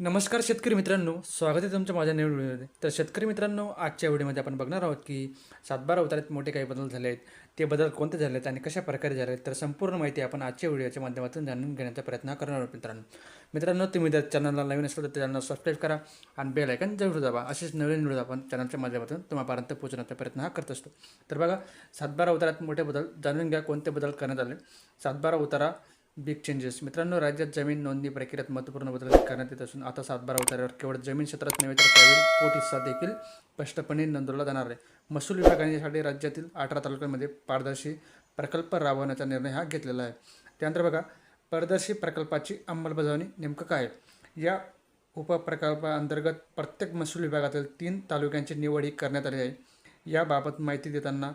नमस्कार शेतकरी मित्रांनो, स्वागत आहे तुमच्या माझ्या नवीन व्हिडिओमध्ये. तर शेतकरी मित्रांनो, आजच्या व्हिडिओमध्ये आपण बघणार आहोत की सातबारा उतार्यात मोठे काही बदल झाले आहेत. ते बदल कोणते झाले आहेत आणि कशा प्रकारे झाले आहेत, तर संपूर्ण माहिती आपण आजच्या व्हिडिओच्या माध्यमातून जाणून घेण्याचा प्रयत्न करणार आहोत. मित्रांनो तुम्ही जर चॅनलला नवीन असेल तर चॅनलला सबस्क्राईब करा आणि बेल आयकॉन जरूर दाबा. असेच नवीन व्हिडिओ आपण चॅनलच्या माध्यमातून तुम्हापर्यंत पोहोचवण्याचा प्रयत्न करत असतो. तर बघा, सातबारा उतार्यात मोठे बदल जाणून घ्या. कोणते बदल करण्यात आले. सातबारा उतारा बिग चेंजेस. मित्रांनो, राज्यात जमीन नोंदणी प्रक्रियेत महत्त्वपूर्ण बदल करण्यात येत असून आता सातबारा उतार्यावर केवळ जमीन क्षेत्रात नव्हे तर त्यावेळी पोट हिस्सा देखील स्पष्टपणे नोंदवला जाणार आहे. महसूल विभागासाठी राज्यातील 18 तालुक्यांमध्ये पारदर्शी प्रकल्प राबवण्याचा निर्णय हा घेतलेला आहे. त्यानंतर बघा, पारदर्शी प्रकल्पाची अंमलबजावणी नेमकं काय आहे. या उपप्रकल्पाअंतर्गत प्रत्येक महसूल विभागातील 3 तालुक्यांची निवड ही करण्यात आली आहे. याबाबत माहिती देताना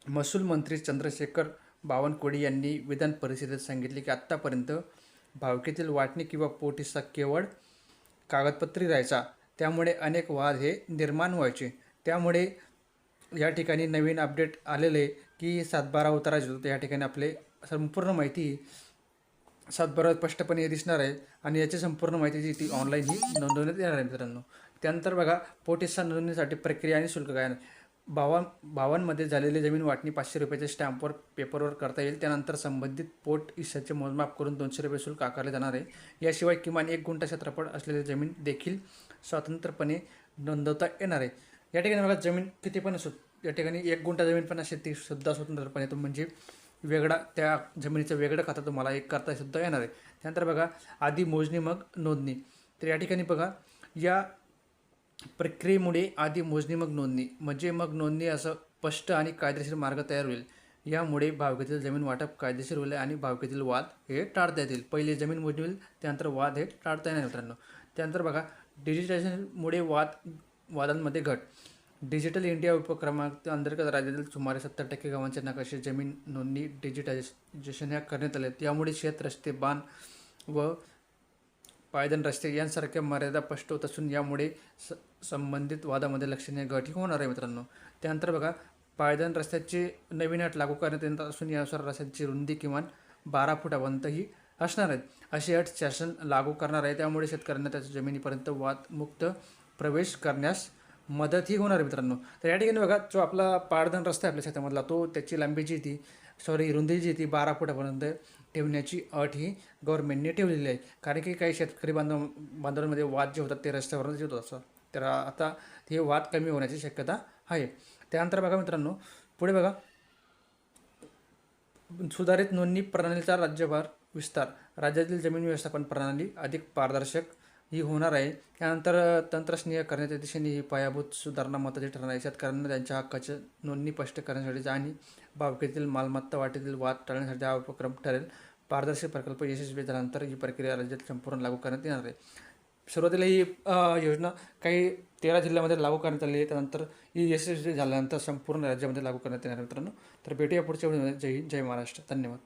महसूल मंत्री चंद्रशेखर बावनकुळे यांनी विधान परिषदेत सांगितले की आत्तापर्यंत भावकीतील वाटणी किंवा पोट हिस्सा केवळ कागदपत्री राहायचा, त्यामुळे अनेक वाद हे निर्माण व्हायचे. त्यामुळे या ठिकाणी नवीन अपडेट आलेले आहे की सातबारा उतारा जो या ठिकाणी आपले संपूर्ण माहिती सातबारा स्पष्टपणे दिसणार आहे आणि याची संपूर्ण माहिती जी ती ऑनलाईन ही नोंदवण्यात येणार आहे मित्रांनो. त्यानंतर बघा, पोट हिस्सा नोंदणीसाठी प्रक्रिया आणि शुल्क काय. बावनमध्ये झालेली जमीन वाटणी 500 रुपयाच्या स्टॅम्पवर पेपरवर करता येईल. त्यानंतर संबंधित पोट हिस्साचे मोजमाप करून 200 रुपये शुल्क आकारले जाणार आहे. याशिवाय किमान 1 गुंठा क्षेत्रफळ असलेली जमीन देखील स्वतंत्रपणे नोंदवता येणार आहे. या ठिकाणी बघा, जमीन किती पण असो, या ठिकाणी 1 गुंठा जमीन पण असेल ती सुद्धा स्वतंत्रपणे तो म्हणजे वेगळा त्या जमिनीचं वेगळं खातं तुम्हाला एक करता सुद्धा येणार आहे. त्यानंतर बघा, आधी मोजणी मग नोंदणी. तर या ठिकाणी बघा, या प्रक्रियेमुळे आधी मोजणी मग नोंदणी म्हणजे मग नोंदणी असं स्पष्ट आणि कायदेशीर मार्ग तयार होईल. यामुळे भावकीतील जमीन वाटप कायदेशीर होईल आणि भावकीतील वाद हे टाळता येतील. पहिले जमीन मोजणी होईल, त्यानंतर वाद हे टाळता येणार मित्रांनो. त्यानंतर बघा, डिजिटायझेशनमुळे वादांमध्ये घट. डिजिटल इंडिया उपक्रमांतर्गत अंतर्गत राज्यातील सुमारे 70% गावांचे नकाशे जमीन नोंदणी डिजिटायझेशन ह्या करण्यात आले. यामुळे शेत, रस्ते, बांध व पायदन रस्ते यांसारख्या मर्यादा स्पष्ट होत असून यामुळे संबंधित वादामध्ये लक्षणीय घट होणार आहे मित्रांनो. त्यानंतर बघा, पायदन रस्त्याची नवीन अट लागू करण्यात येणार असून यानुसार रस्त्याची रुंदी किमान 12 फुटापर्यंत ही असणार आहेत. अशी अट शासन लागू करणार आहे. त्यामुळे शेतकऱ्यांना त्याच्या जमिनीपर्यंत वादमुक्त प्रवेश करण्यास मदतही होणार आहे मित्रांनो. तर या ठिकाणी बघा, जो आपला पायदन रस्ता आहे आपल्या शेतामधला, तो त्याची लांबी जी ती रुंदी जी ती 12 फुटापर्यंत ठेवण्याची अट ही गव्हर्नमेंटने ठेवलेली आहे. कारण की काही शेतकरी बांधवांमध्ये वाद जे होतात ते रस्त्यावरच होत असतात. तर आता हे वाद कमी होण्याची शक्यता आहे. त्यानंतर बघा मित्रांनो, पुढे बघा, सुधारित नोंदणी प्रणालीचा राज्यभर विस्तार. राज्यातील जमीन व्यवस्थापन प्रणाली अधिक पारदर्शक ही होणार आहे. त्यानंतर तंत्रस्नेह करण्याच्या दिशेने ही पायाभूत सुधारणा महत्त्वाची ठरणार आहे. शेतकऱ्यांना त्यांच्या हक्काची नोंदणी स्पष्ट करण्यासाठी आणि भावकीतील मालमत्ता वाटेतील वाद टाळण्यासाठी हा उपक्रम ठरेल. पारदर्शक प्रकल्प यशस्वी झाल्यानंतर ही प्रक्रिया राज्यात संपूर्ण लागू करण्यात येणार आहे. सुरुवातीला ही योजना काही 13 जिल्ह्यामध्ये लागू करण्यात आली आहे. त्यानंतर ही यशस्वी झाल्यानंतर संपूर्ण राज्यामध्ये लागू करण्यात येणार आहे मित्रांनो. तर भेटूया पुढच्या व्हिडिओमध्ये. जय हिंद, जय महाराष्ट्र. धन्यवाद.